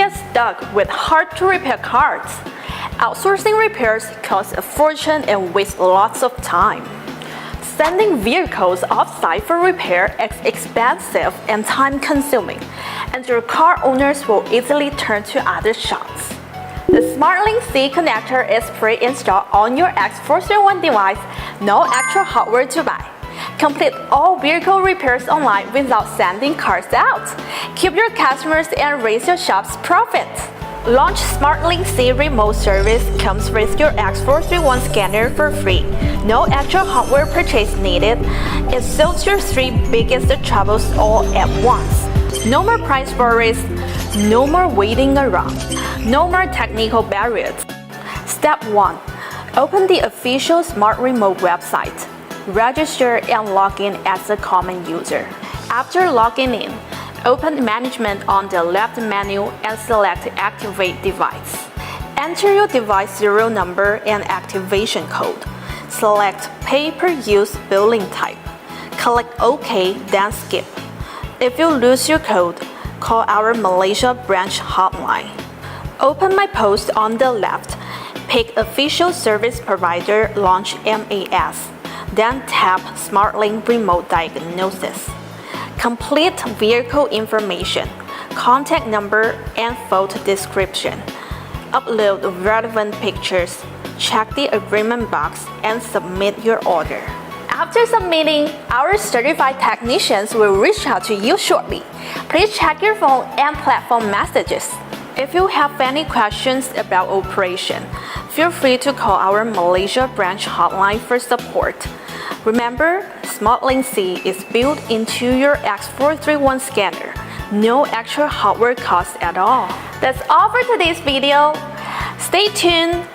get stuck with hard-to-repair cars. Outsourcing repairs costs a fortune and wastes lots of time. Sending vehicles off-site for repair is expensive and time-consuming, and your car owners will easily turn to other shops. The SmartLink C connector is pre-installed on your X431 device, no extra hardware to buy. Complete all vehicle repairs online without sending cars out. Keep your customers and raise your shop's profits. LAUNCH SmartLink C Remote Service comes with your X431 scanner for free. No extra hardware purchase needed. It solves your 3 biggest troubles all at once. No more price worries, no more waiting around, no more technical barriers. Step 1. Open the official Smart Remote website. Register and log in as a common user. After logging in, open Management on the left menu and select Activate Device. Enter your device serial number and activation code. Select Pay-per-use billing type. Click OK, then Skip. If you lose your code, call our Malaysia branch hotline. Open My Post on the left. Pick Official Service Provider Launch MAS. Then tap SmartLink Remote Diagnostics. Complete vehicle information, contact number, and photo description. Upload relevant pictures, check the agreement box, and submit your order. After submitting, our certified technicians will reach out to you shortly. Please check your phone and platform messages. If you have any questions about operation, feel free to call our Malaysia branch hotline for support. Remember, SmartLink C is built into your X431 scanner. No extra hardware cost at all. That's all for today's video. Stay tuned.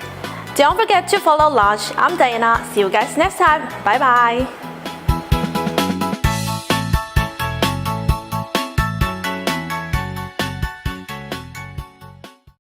Don't forget to follow Launch. I'm Diana. See you guys next time. Bye bye.